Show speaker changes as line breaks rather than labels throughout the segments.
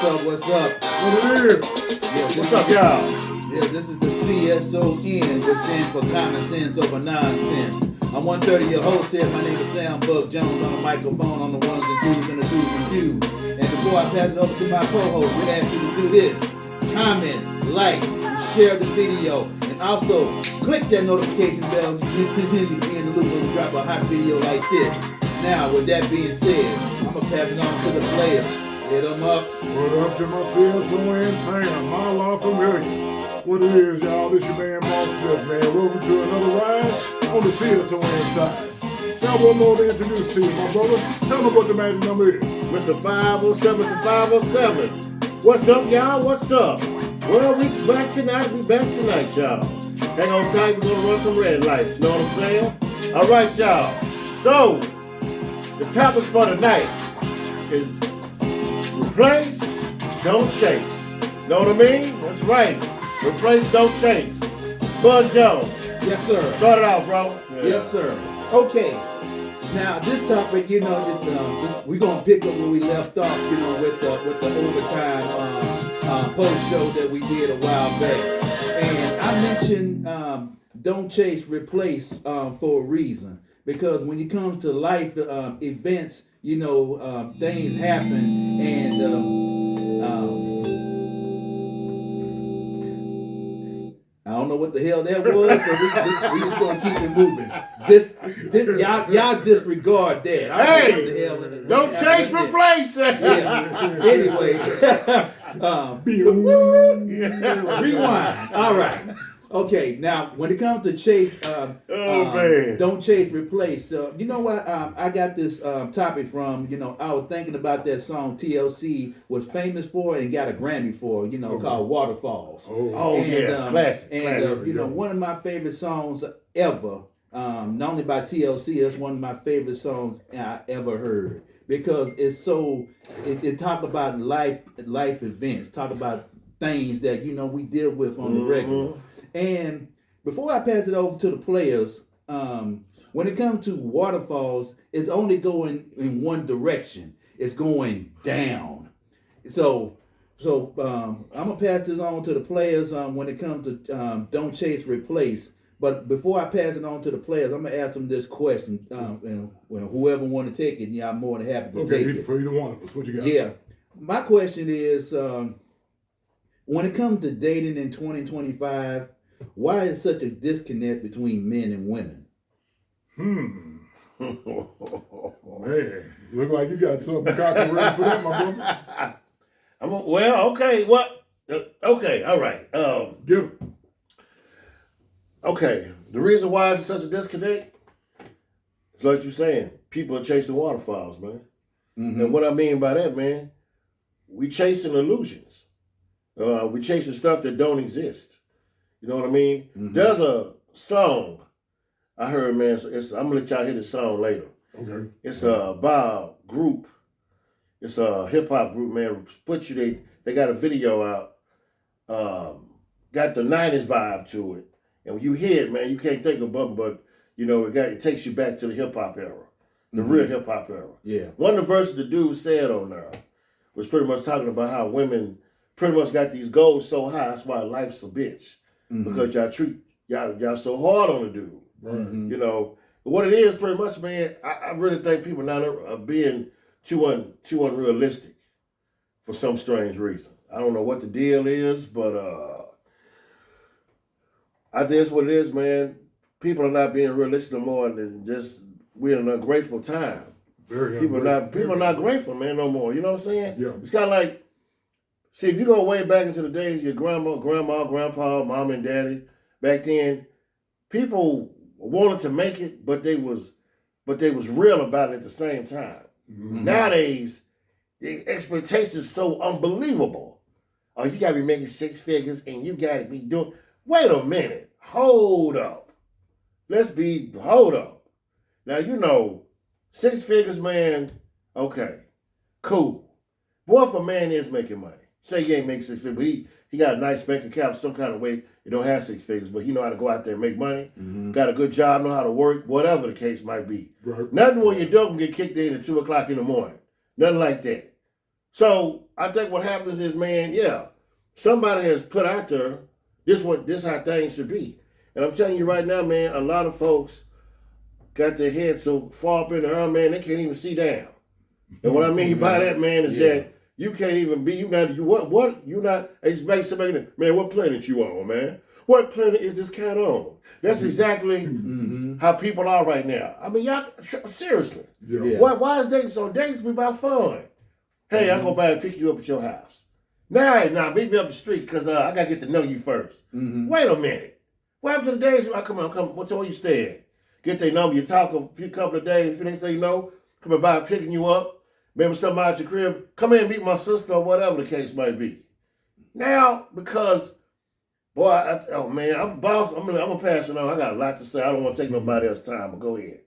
What's up? What's up?
What it is?
Yeah,
What's up, y'all?
Yeah, this is the CSON, which stands for Common Sense Over Nonsense. I'm 130, your host here. My name is Sam Buck Jones on the microphone, on the ones and twos and the twos and twos. And before I pass it over to my co-host, we ask you to do this. Comment, like, and share the video, and also click that notification bell to continue to be in the loop when we drop a hot video like this. Now, with that being said, I'm going to pass it on to the players. Hit them up.
What up to my CSON fam? My law familiar. What it is, y'all? This your man, Boss Smith, man. Welcome to another ride on the CSON side. Now, one more to introduce to you, my brother. Tell them what the magic number is.
Mr. 507, Mr. 507. What's up, y'all? What's up? Well, we back tonight, y'all. Hang on tight, we're gonna run some red lights, you know what I'm saying? All right, y'all. So, the topic for tonight is replace, don't chase. Know what I mean? That's right. Replace, don't chase. Bud Jones.
Yes, sir.
Start it out, bro.
Yeah. Yes, sir. Okay. Now, this topic, we're going to pick up where we left off, with the overtime post show that we did a while back. And I mentioned don't chase, replace for a reason. Because when it comes to life events, things happen, and I don't know what the hell that was, but we just gonna keep it moving. Y'all disregard that. I don't know what the hell.
Don't chase, replace.
Yeah. Anyway, rewind. All right. Okay, now when it comes to chase, don't chase, replace. You know what? I got this topic from. I was thinking about that song TLC was famous for and got a Grammy for. Called Waterfalls.
Classic.
And one of my favorite songs ever. Not only by TLC, it's one of my favorite songs I ever heard because it's so. It talk about life events, talk about things that we deal with on the regular. And before I pass it over to the players, when it comes to waterfalls, it's only going in one direction. It's going down. So I'm gonna pass this on to the players when it comes to don't chase, replace. But before I pass it on to the players, I'm gonna ask them this question. And whoever want to take it, I'm more than happy to take it.
For either one of us, what you got?
Yeah, my question is, when it comes to dating in 2025. Why is such a disconnect between men and women?
Man, look like you got something cocky ready for that, my brother.
Okay, all right.
Give it.
Okay, the reason why it's such a disconnect is like you're saying, people are chasing waterfalls, man. Mm-hmm. And what I mean by that, man, we chasing illusions. We chasing stuff that don't exist. You know what I mean? Mm-hmm. There's a song I heard, man. I'm gonna let y'all hear the song later.
Okay.
It's by a group. It's a hip hop group, man. They got a video out. Got the '90s vibe to it, and when you hear it, man, you can't think of it, but it takes you back to the hip hop era, the real hip hop era.
Yeah.
One of the verses the dude said on there was pretty much talking about how women pretty much got these goals so high. That's why life's a bitch. Mm-hmm. Because y'all treat y'all so hard on the dude.
Mm-hmm.
What it is pretty much, man, I really think people now are being too unrealistic for some strange reason. I don't know what the deal is, but I think that's what it is, man. People are not being realistic no more, and just we're in an ungrateful time. People are not grateful, man, no more. You know what I'm saying?
Yeah.
It's kind of like, see, if you go way back into the days, your grandma, grandpa, mom, and daddy, back then, people wanted to make it, but they was real about it at the same time. Mm-hmm. Nowadays, the expectations so unbelievable. Oh, you gotta be making six figures, and you gotta be doing. Wait a minute, hold up. Hold up. Now 6 figures, man. Okay, cool. Boy, if a man is making money. Say he ain't making 6 figures, but he got a nice bank account some kind of way. He don't have 6 figures, but he know how to go out there and make money. Mm-hmm. Got a good job, know how to work, whatever the case might be.
Right.
Nothing when your dog can get kicked in at 2 o'clock in the morning. Nothing like that. So I think what happens is, man, yeah, somebody has put out there this how things should be. And I'm telling you right now, man, a lot of folks got their head so far up in the air, man, they can't even see down. And what I mean by that, man, is that you can't even be, you not, it's make somebody, man, what planet you on, man? What planet is this cat on? That's exactly how people are right now. I mean, y'all, seriously.
Yeah.
Why is dating so? Dates be about fun. Hey, I'll go by and pick you up at your house. Nah, meet me up the street because I got to get to know you first. Wait a minute. What happened to the days? Come on. What's all you staying? Get their number. You talk a couple of days. The next thing you know, coming by picking you up. Maybe somebody at your crib. Come in and meet my sister or whatever the case might be. Now, because, boy, I'm boss. I'm gonna pass it on. I got a lot to say. I don't want to take nobody else's time, but go ahead.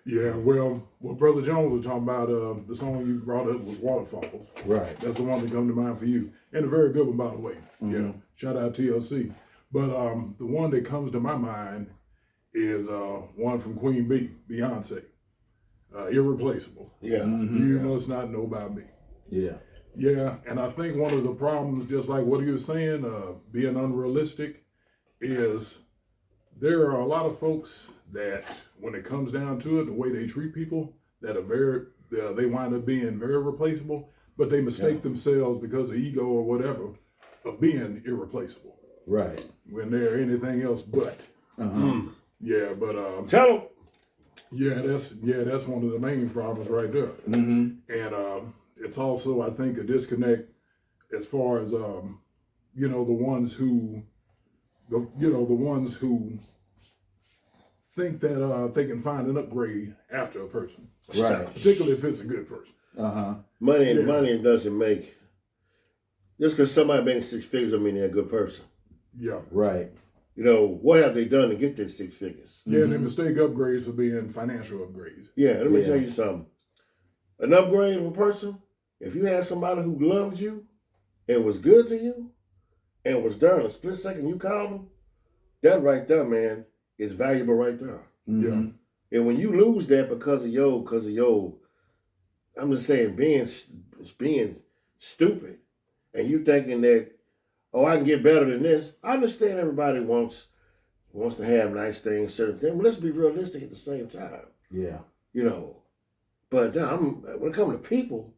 Yeah, well, what Brother Jones was talking about, the song you brought up was Waterfalls.
Right.
That's the one that come to mind for you. And a very good one, by the way. Yeah. Shout out TLC. But the one that comes to my mind is one from Queen Bee, Beyonce. Irreplaceable.
Yeah.
You must not know about me.
Yeah.
Yeah, and I think one of the problems, just like what he was saying, being unrealistic, is there are a lot of folks that, when it comes down to it, the way they treat people, that are they wind up being very replaceable, but they mistake themselves because of ego or whatever of being irreplaceable.
Right.
When they're anything else but. Yeah, but
Tell them.
that's one of the main problems right there. And it's also, I think, a disconnect as far as the ones who think that they can find an upgrade after a person,
Right.
particularly if it's a good person.
Money doesn't make. Just because somebody makes 6 figures, I mean they're a good person.
Yeah.
Right.
You know, what have they done to get their 6 figures?
Yeah, and they mistake upgrades for being financial upgrades.
Yeah, let me tell you something. An upgrade of a person, if you had somebody who loved you and was good to you and was there in a split second, you called them, that right there, man, is valuable right there.
Yeah.
And when you lose that because of your, I'm just saying, being stupid, and you thinking that, oh, I can get better than this. I understand everybody wants to have nice things, certain things, but let's be realistic at the same time.
Yeah.
You know, but when it comes to people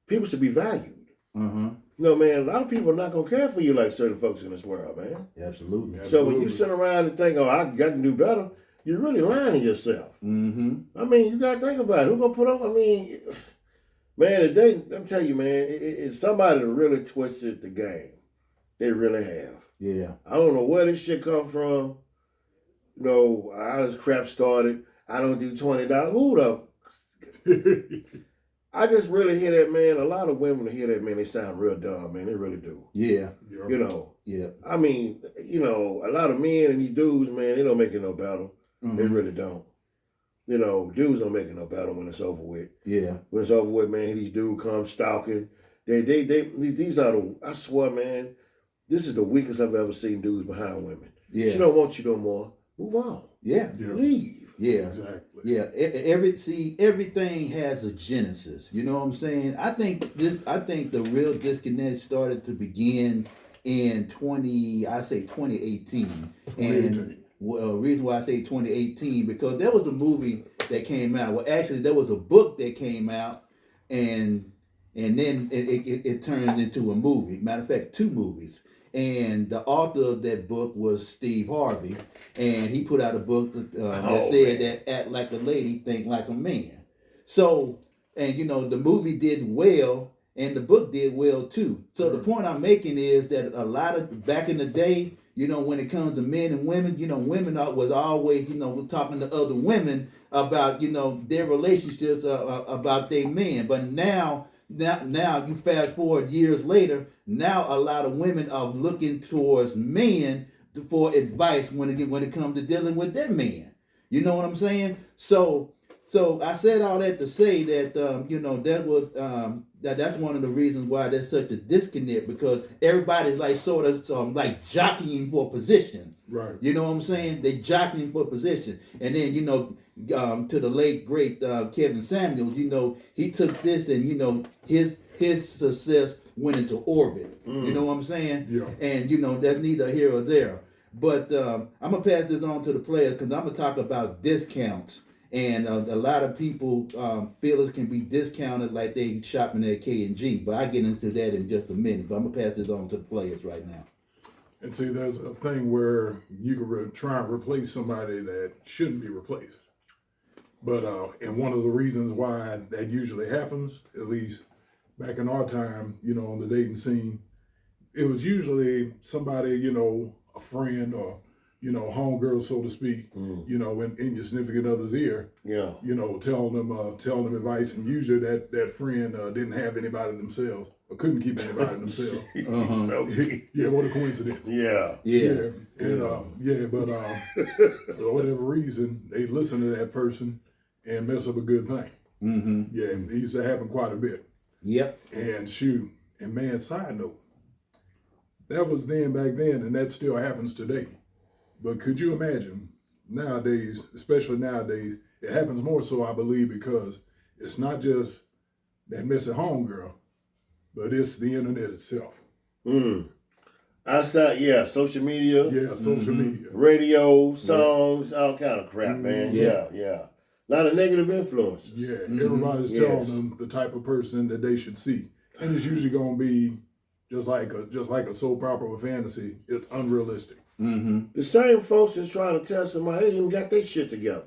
should be valued. You know, man, a lot of people are not gonna care for you like certain folks in this world, man.
Absolutely.
So when you sit around and think, oh, I got to do better, you're really lying to yourself. I mean, you gotta think about it. Who gonna put up? I mean, man, let me tell you, man, it's somebody that really twisted the game. They really have.
Yeah.
I don't know where this shit come from. You know, how this crap started. I don't do $20. Who the? I just really hear that, man. A lot of women hear that, man. They sound real dumb, man. They really do.
Yeah.
You know.
Yeah.
I mean, you know, a lot of men and these dudes, man, they don't make it no better. They really don't. You know, dudes don't make it no better when it's over with.
Yeah.
When it's over with, man, these dudes come stalking. These are I swear, man, this is the weakest I've ever seen dudes behind women.
Yeah.
She don't want you no more. Move on.
Yeah.
Leave.
Yeah.
Exactly.
Yeah. Everything has a genesis. You know what I'm saying? I think the real disconnect started to begin in 2018. And reason why I say 2018, because there was a movie that came out. Well, actually, there was a book that came out, and then it turned into a movie. Matter of fact, 2 movies. And the author of that book was Steve Harvey, and he put out a book that said that act like a lady, think like a man. So, and you know, the movie did well, and the book did well too. So the point I'm making is that a lot of back in the day, you know, when it comes to men and women, you know, women was always, you know, talking to other women about, you know, their relationships, about their men. But now you fast forward years later, now a lot of women are looking towards men for advice when it comes to dealing with their men. You know what I'm saying? So So I said all that to say that you know that was that's one of the reasons why there's such a disconnect, because everybody's like sort of like jockeying for position.
Right.
You know what I'm saying? They jockeying for position, and then you know to the late great Kevin Samuels, you know he took this and you know his success went into orbit. You know what I'm saying?
Yeah.
And you know that's neither here or there. But I'm gonna pass this on to the players because I'm gonna talk about discounts. And a lot of people feel it can be discounted like they shopping at K&G. But I get into that in just a minute. But I'm going to pass this on to the players right now.
And see, there's a thing where you can try and replace somebody that shouldn't be replaced. But and one of the reasons why that usually happens, at least back in our time, you know, on the dating scene, it was usually somebody, you know, a friend or, you know, homegirl, so to speak, you know, in your significant other's ear, you know, telling them advice, and usually that friend didn't have anybody themselves or couldn't keep anybody themselves. Yeah, what a coincidence.
Yeah.
And but for whatever reason, they listen to that person and mess up a good thing. Yeah, it used to happen quite a bit.
Yep.
And shoot, and man, side note, that was then back then, and that still happens today. But could you imagine nowadays, especially nowadays, it happens more so, I believe, because it's not just that messy homegirl, but it's the internet itself.
I saw, social media.
Yeah, social media.
Radio, songs, all kind of crap, man. Yeah. A lot of negative influences.
Yeah, everybody's telling them the type of person that they should see. And it's usually going to be just like a soap opera or fantasy. It's unrealistic.
The same folks that's trying to tell somebody they didn't even got their shit together.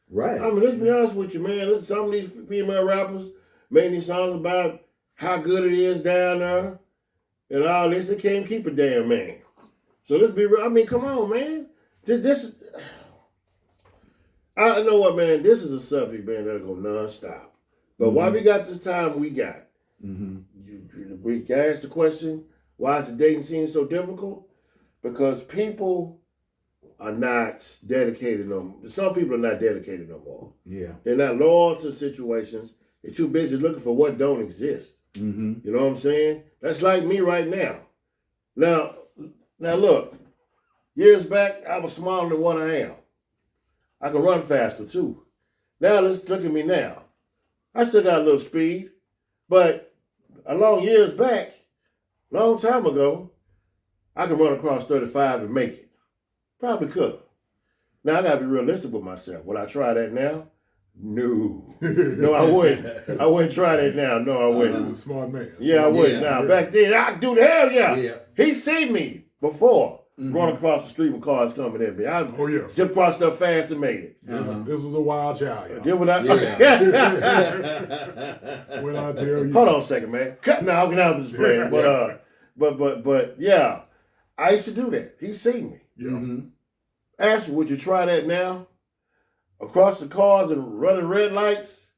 Right.
I mean, let's be honest with you, man. Listen, some of these female rappers made these songs about how good it is down there and all this. They can't keep a damn man. So let's be real. I mean, come on, man. This I know what, man. This is a subject, man, that'll go nonstop. But why we got this time we got? We can ask the question, why is the dating scene so difficult? Because people are not dedicated no more. Some people are not dedicated no more.
Yeah.
They're not loyal to situations. They're too busy looking for what don't exist. You know what I'm saying? That's like me right now. Now look, years back, I was smaller than what I am. I can run faster too. Now let's look at me now. I still got a little speed, but a long time ago, I could run across 35 and make it. Probably could have. Now, I got to be realistic with myself. Would I try that now? No. No, I wouldn't. I wouldn't try that now. No, I wouldn't.
Smart man.
Yeah, I wouldn't. Now, back then, I could do the hell yeah. He seen me before run across the street when cars coming at me. I zip across stuff fast and made it.
This was a wild child, y'all.
Did what I...
When I tell you.
Hold on a second, man. Now, I was just playing. But yeah. I used to do that. He seen me. Asked me, would you try that now? Across the cars and running red lights?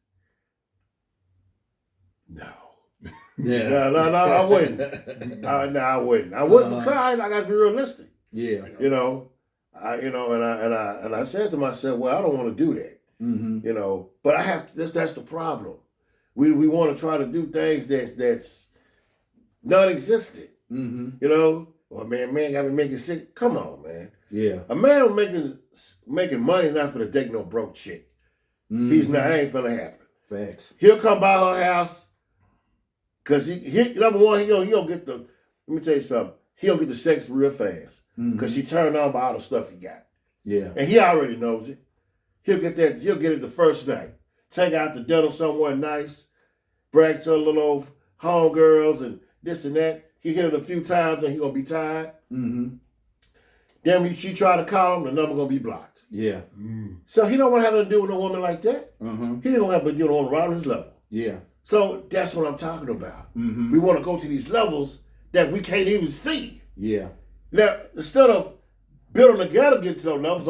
No. No, I wouldn't. I wouldn't. I wouldn't because I got to be realistic.
Yeah.
You know, and I said to myself, well, I don't want to do that. You know, but I have. That's the problem. We want to try to do things that's non-existent. You know. Well, man got me making sick. Come on, man.
Yeah.
A man making money is not for to date no broke chick. He's not. That ain't finna happen.
Facts.
He'll come by her house because he number one he gonna get the. Let me tell you something. He gonna get the sex real fast because she turned on by all the stuff he got.
Yeah.
And he already knows it. He'll get that. He'll get it the first night. Take her out to dinner somewhere nice. Brag to her little old homegirls and this and that. He hit it a few times and he gonna be tired. Then when she try to call him, the number gonna be blocked.
Yeah.
So he don't want to have nothing to do with a woman like that. He don't have to do with a woman around his level.
Yeah.
So that's what I'm talking about. We want to go to these levels that we can't even see.
Yeah.
Now, instead of building together, get to those levels,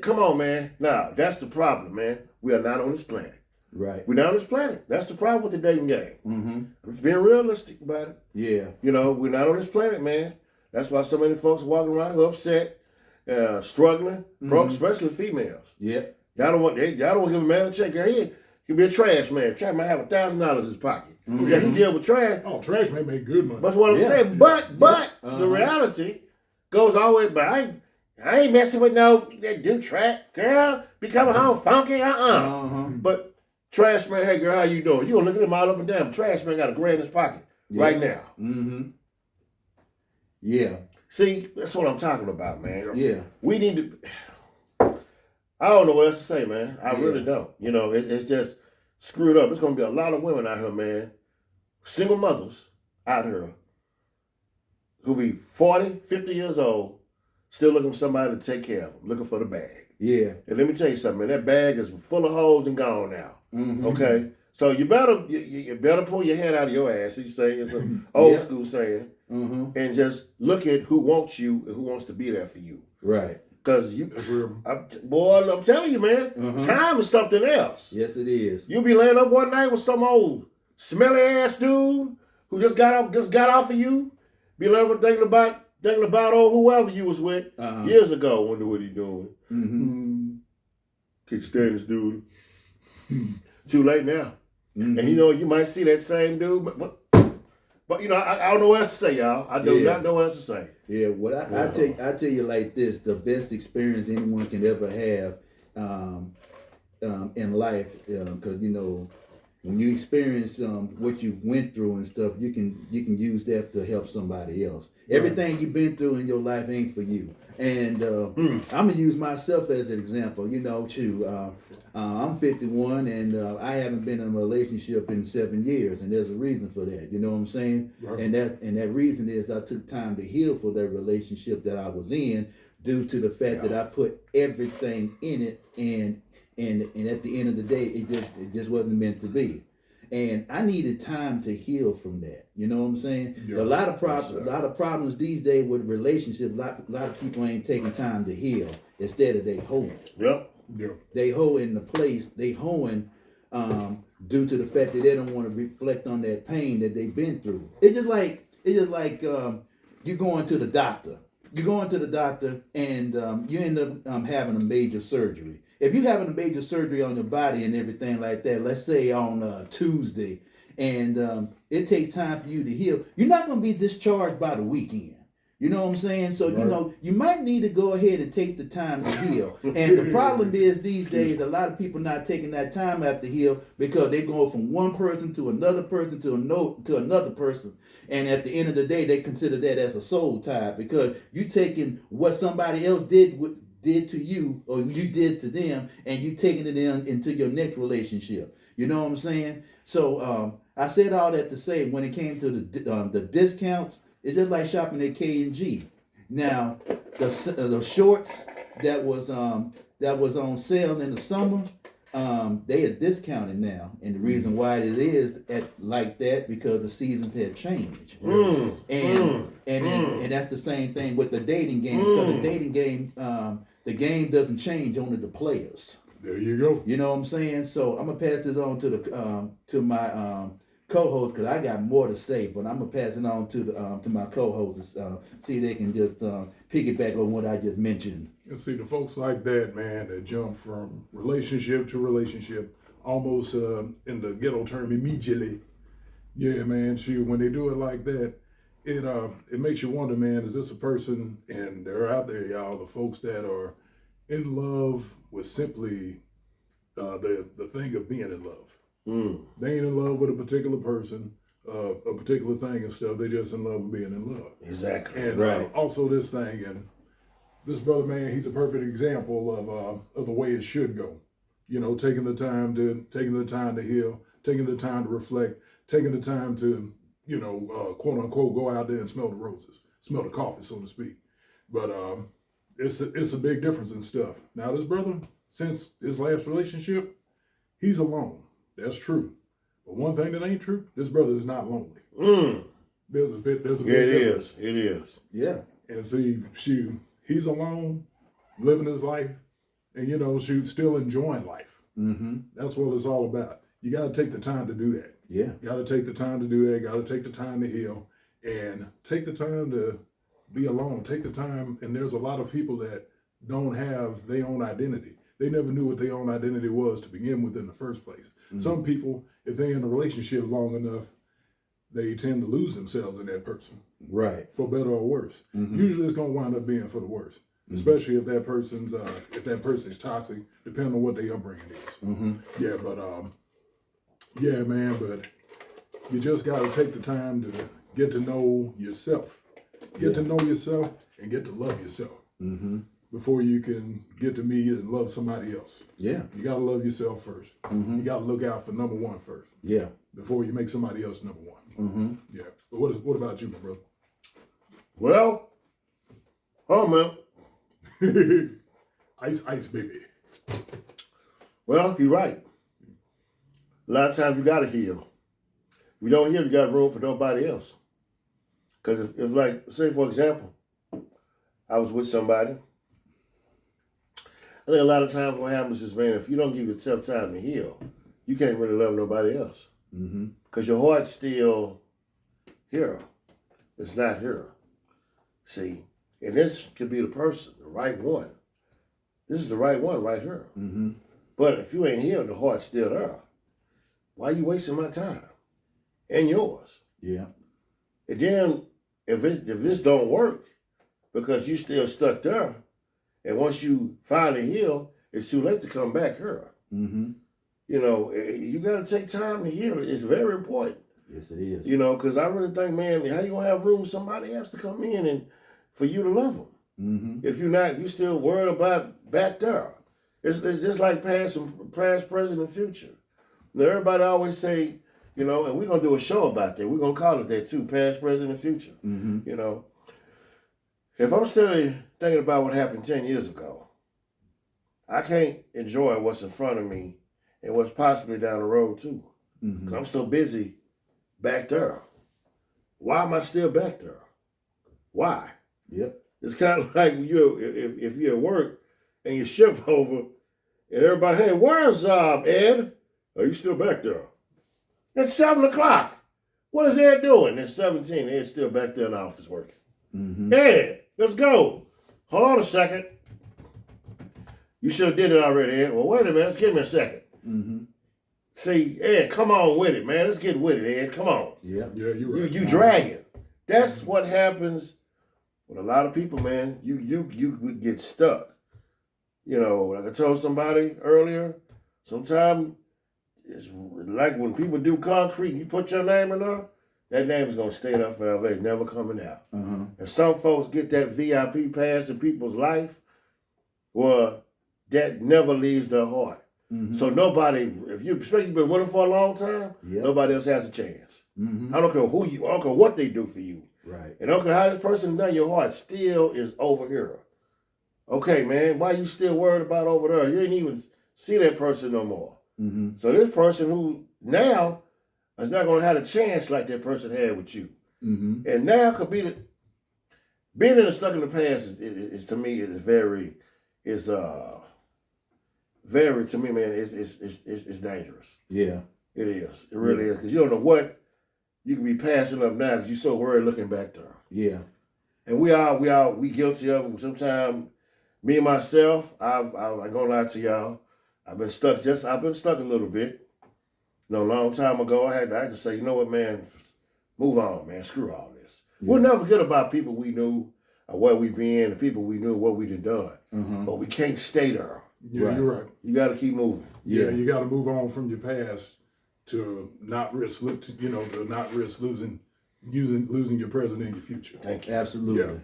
come on, man. Nah, that's the problem, man. We are not on this planet.
Right.
We're not on this planet. That's the problem with the dating game. I'm just being realistic about it.
Yeah.
You know, we're not on this planet, man. That's why so many folks are walking around here upset, struggling, broke, especially females.
Yeah.
Y'all don't want to give a man a check. He can be a trash man. Trash man have $1,000 in his pocket.
Mm-hmm.
Yeah, he deal with trash.
Oh, trash man make good money.
That's what I'm saying. But the reality goes all the way back. I ain't messing with no that do trash girl. Be coming home funky. But trash man, hey girl, how you doing? You gonna look at him all up and down. Trash man got $1,000 in his pocket right now.
Mm-hmm. Yeah.
See, that's what I'm talking about, man.
Yeah.
We need to. I don't know what else to say, man. I really don't. You know, it's just screwed up. There's gonna be a lot of women out here, man. Single mothers out here who be 40, 50 years old, still looking for somebody to take care of them, looking for the bag.
Yeah.
And let me tell you something, man. That bag is full of holes and gone now.
Mm-hmm.
Okay? So you better pull your head out of your ass, you say, it's an old school saying, and just look at who wants you and who wants to be there for you.
Right.
Because I'm telling you, man, time is something else.
Yes, it is.
You'll be laying up one night with some old smelly ass dude who just got off of you. Be laying up thinking about old whoever you was with years ago. Wonder what he doing. Can't stand this dude. Too late now. And you might see that same dude, but you know, I don't know what else to say, y'all. I do not know what else to say.
Yeah, well, I tell you like this: the best experience anyone can ever have in life, because you know, when you experience what you went through and stuff, you can use that to help somebody else. Everything you've been through in your life ain't for you. And I'm gonna use myself as an example. You know, too. I'm 51, and I haven't been in a relationship in 7 years, and there's a reason for that. You know what I'm saying? Right. And that reason is I took time to heal for that relationship that I was in, due to the fact that I put everything in it, and at the end of the day, it just wasn't meant to be. And I needed time to heal from that. You know what I'm saying? Yeah, a lot of problems these days with relationships. A lot of people ain't taking time to heal. Instead of they hoeing. Yep. Yeah. They hoe in the place. They hoeing due to the fact that they don't want to reflect on that pain that they've been through. It's just like you going to the doctor. You go into the doctor and you end up having a major surgery. If you're having a major surgery on your body and everything like that, let's say on Tuesday, and it takes time for you to heal, you're not going to be discharged by the weekend. You know what I'm saying? So, right. You know, you might need to go ahead and take the time to heal. And the problem is these days, a lot of people not taking that time after heal because they go from one person to another person to another person. And at the end of the day, they consider that as a soul tie because you taking what somebody else did to you or you did to them and you taking it into your next relationship. You know what I'm saying? So I said all that to say when it came to the discounts, it's just like shopping at K&G. Now, the shorts that was on sale in the summer, they are discounted now, and the reason why it is like that because the seasons had changed, and that's the same thing with the dating game. Because the dating game, the game doesn't change, only the players.
There you go.
You know what I'm saying? So I'm gonna pass this on to my co-host because I got more to say, but I'm gonna pass it on to my co-hosts see if they can just piggyback on what I just mentioned.
And see the folks like that, man, that jump from relationship to relationship, almost in the ghetto term immediately. Yeah, man. When they do it like that, it makes you wonder, man, is this a person? And they're out there, y'all, the folks that are in love with simply the thing of being in love. They ain't in love with a particular person, a particular thing and stuff. They just in love with being in love.
Exactly.
And
right.
Also this thing, and this brother, man, he's a perfect example of the way it should go. You know, taking the time to heal, taking the time to reflect, taking the time to, you know, quote unquote, go out there and smell the roses, smell the coffee, so to speak. But it's a big difference in stuff. Now this brother, since his last relationship, he's alone. That's true. But one thing that ain't true, this brother is not lonely. There's a big difference.
It is.
Yeah.
And see, he's alone, living his life, and you know, still enjoying life. That's what it's all about. You got to take the time to do that.
Yeah.
Got to take the time to do that. Got to take the time to heal, and take the time to be alone. Take the time, and there's a lot of people that don't have their own identity. they never knew what their own identity was to begin with in the first place. Some people, if they're in a relationship long enough, they tend to lose themselves in that person.
Right.
For better or worse. Usually it's gonna wind up being for the worse. Especially if that person's toxic, depending on what their upbringing is. Yeah, but yeah, man, but you just gotta take the time to get to know yourself. Get to know yourself and get to love yourself. Before you can get to meet and love somebody else.
Yeah.
You gotta love yourself first. You gotta look out for number one first.
Yeah.
Before you make somebody else number one. Yeah. But what about you, my brother?
Well, man.
Ice, baby.
Well, you're right. A lot of times you gotta heal. If you don't heal, you got room for nobody else. Because if like, say for example, I was with somebody. I think a lot of times what happens is, man, if you don't give yourself time to heal, you can't really love nobody else. Because your heart's still here. It's not here. See, and this could be the person, the right one. This is the right one right here. But if you ain't here, the heart's still there. Why are you wasting my time and yours?
Yeah.
And then if this don't work because you still stuck there, and once you finally heal, it's too late to come back here. You know, you got to take time to heal. It's very important.
Yes, it is.
You know, because I really think, man, how you gonna have room for somebody else to come in and for you to love them? If you're still worried about back there, it's just like past, present, and future. Now everybody always say, you know, and we're gonna do a show about that. We're gonna call it that too, past, present, and future. You know, if I'm still thinking about what happened 10 years ago, I can't enjoy what's in front of me and what's possibly down the road too. Because I'm so busy back there. Why am I still back there? Why?
Yep.
It's kind of like if you're at work and you shift over and everybody, hey, where's Ed? Are you still back there? It's 7 o'clock. What is Ed doing? It's 17. Ed's still back there in the office working. Ed, let's go. Hold on a second. You should have did it already, Ed. Well, wait a minute. Let's give me a second. See, Ed, come on with it, man. Let's get with it, Ed. Come on.
Yeah.
Yeah, you're right.
You dragging. That's what happens with a lot of people, man. You get stuck. You know, like I told somebody earlier, sometimes it's like when people do concrete, you put your name in there, that name is going to stay there forever. It's never coming out. And some folks get that VIP pass in people's life, well, that never leaves their heart. So nobody, especially you've been winning for a long time, nobody else has a chance. I don't care I don't care what they do for you.
Right.
And I don't care how this person done, your heart still is over here. Okay, man, why you still worried about over there? You didn't even see that person no more. So this person who now is not going to have a chance like that person had with you. And now could be being in the stuck in the past is to me is very to me, man, it's dangerous.
Yeah.
It is. It really is. Because you don't know what you can be passing up now because you're so worried looking back there.
Yeah.
And we guilty of it. Sometimes me and myself, I'm gonna lie to y'all, I've been stuck a little bit. You know, a long time ago, I had to say, you know what, man, move on, man. Screw all this. We'll never forget about people we knew, or where we been, the people we knew, what we done. But we can't stay there.
Yeah, you're right.
You got to keep moving.
Yeah, you got to move on from your past to not risk, losing your present and your future.
Thank you.
Absolutely.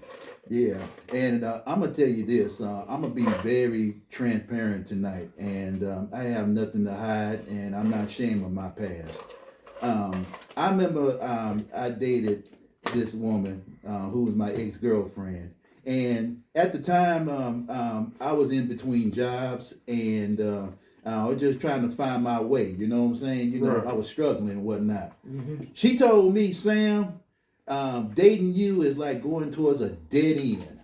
Yeah. And I'm going to tell you this. I'm going to be very transparent tonight. And I have nothing to hide. And I'm not ashamed of my past. I remember I dated this woman who was my ex-girlfriend. And at the time, I was in between jobs. And I was just trying to find my way. You know what I'm saying? You know, I was struggling and whatnot. She told me, Sam, dating you is like going towards a dead end.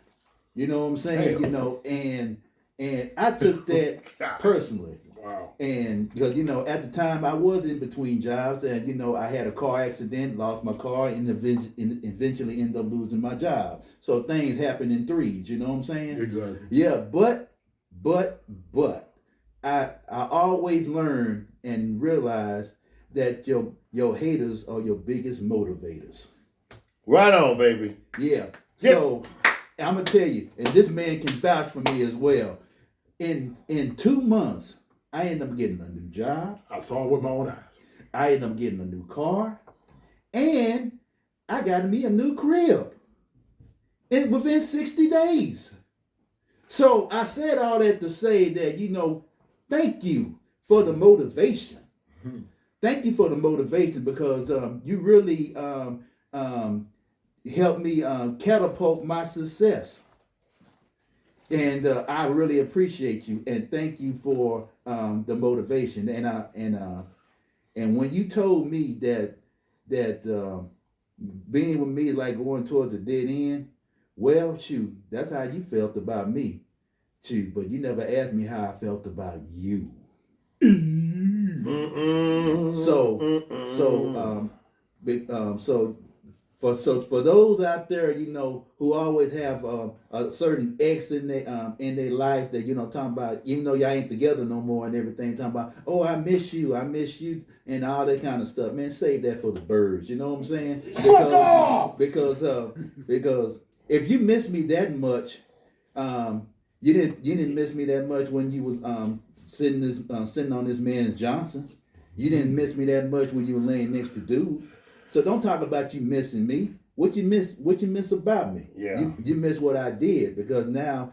You know what I'm saying?
Damn.
You know, and I took that personally.
Wow.
And because, you know, at the time I was in between jobs and, you know, I had a car accident, lost my car, and eventually ended up losing my job. So things happen in threes, you know what I'm saying?
Exactly.
Yeah, but I always learn and realize that your haters are your biggest motivators.
Right on, baby.
Yeah. So I'm gonna tell you, and this man can vouch for me as well. In 2 months, I ended up getting a new job.
I saw it with my own eyes.
I ended up getting a new car, and I got me a new crib. And within 60 days. So I said all that to say that, thank you for the motivation. Thank you for the motivation because you really helped me catapult my success. And I really appreciate you and thank you for the motivation. And when you told me that being with me is like going towards a dead end, well, shoot, that's how you felt about me, shoot. But you never asked me how I felt about you. So for those out there, who always have a certain ex in their life that talking about, even though y'all ain't together no more and everything, talking about, oh, I miss you, and all that kind of stuff. Man, save that for the birds. You know what I'm saying?
Fuck off!
Because if you miss me that much, you didn't miss me that much when you was sitting on this man's Johnson. You didn't miss me that much when you were laying next to dude. So don't talk about you missing me. What you miss about me?
Yeah.
You miss what I did because now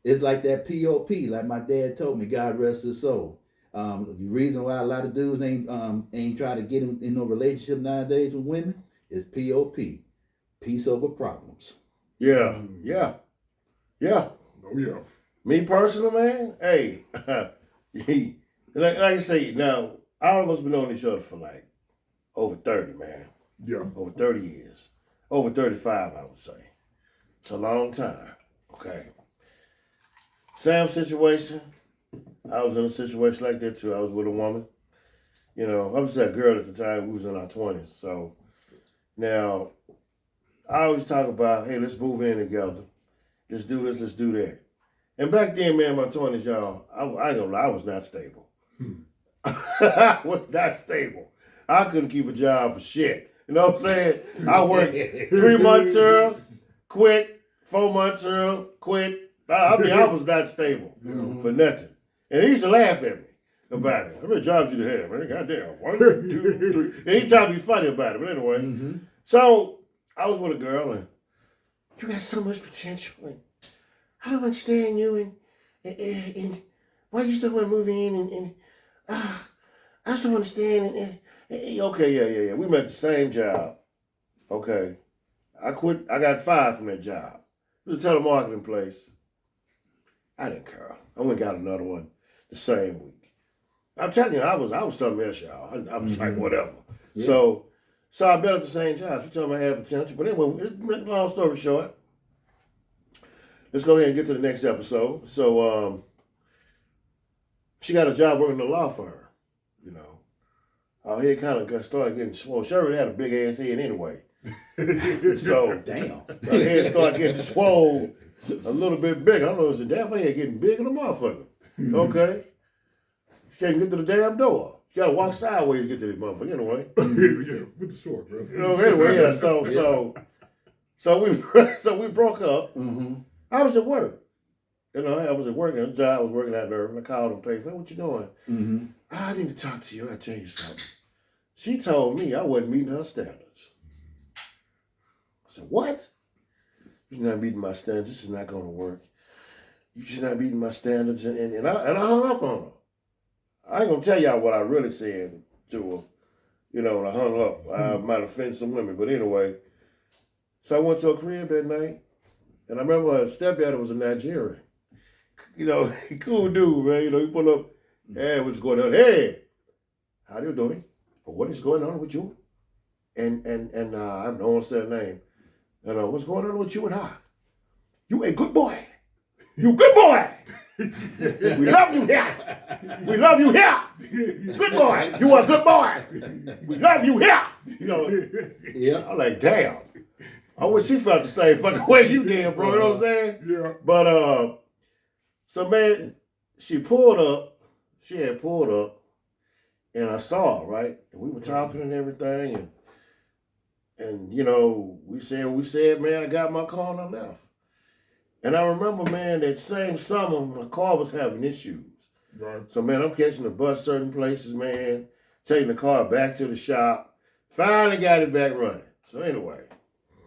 it's like that POP, like my dad told me, God rest his soul. The reason why a lot of dudes ain't trying to get in no relationship nowadays with women is POP. Peace over problems.
Yeah. Yeah.
Oh, yeah.
Me personally, man, hey, like I say, now, all of us been knowing each other for like over 30, man.
Yeah.
Over 30 years. Over 35, I would say. It's a long time. Okay. Same situation. I was in a situation like that too. I was with a woman. I was a girl at the time. We was in our 20s. So now, I always talk about, hey, let's move in together. Let's do this, let's do that. And back then, man, in my 20s, y'all, I ain't gonna lie, I was not stable. I was not stable. I couldn't keep a job for shit. You know what I'm saying? I worked 3 months here, quit, 4 months here, quit. I was not stable for nothing. And he used to laugh at me about it. How many jobs you have, man? Goddamn. 1, 2, 3. And he tried to be funny about it, but anyway. So I was with a girl and you got so much potential and I don't understand you and why you still want to move in and I just don't understand and okay, yeah. We met the same job. Okay. I quit. I got fired from that job. It was a telemarketing place. I didn't care. I went and got another one the same week. I'm telling you, I was something else, y'all. I was like, whatever. Yeah. So I met at the same job. She told me I had potential. But anyway, long story short, let's go ahead and get to the next episode. So she got a job working in a law firm, Her head kind of started getting swole. She already had a big ass head anyway. So
damn,
her head started getting swole a little bit bigger. I don't know, it's a damn head getting bigger than a motherfucker. Okay. She can't get to the damn door. She gotta walk sideways to get to this motherfucker anyway.
Yeah, with the store, bro.
Anyway, yeah. So we broke up.
Mm-hmm.
I was at work. I was at work, and the job I was working at nerve, and I called and paid for what you doing?
Mm-hmm.
I need to talk to you. I'll tell you something. She told me I wasn't meeting her standards. I said, what? You're not meeting my standards. This is not going to work. You're just not meeting my standards. And I hung up on her. I ain't going to tell y'all what I really said to her. And I hung up. I might offend some women, but anyway. So I went to her crib that night, and I remember her stepdad was a Nigerian. Cool dude, man. He pulled up, hey, what's going on? Hey, how you doing? What is going on with you? And I don't want to say her name. What's going on with you and her? You a good boy. You good boy. We love you here. We love you here. Good boy. You are a good boy. We love you here.
Yeah.
I'm like, damn. I wish she felt the same fucking way you did, bro. You know what I'm saying?
Yeah.
But so man, she pulled up. She had pulled up, and I saw her, right? And we were talking and everything, and you know, we said, man, I got my car and I left. And I remember, man, that same summer, my car was having issues.
Right.
So, man, I'm catching the bus certain places, man, taking the car back to the shop. Finally got it back running. So, anyway,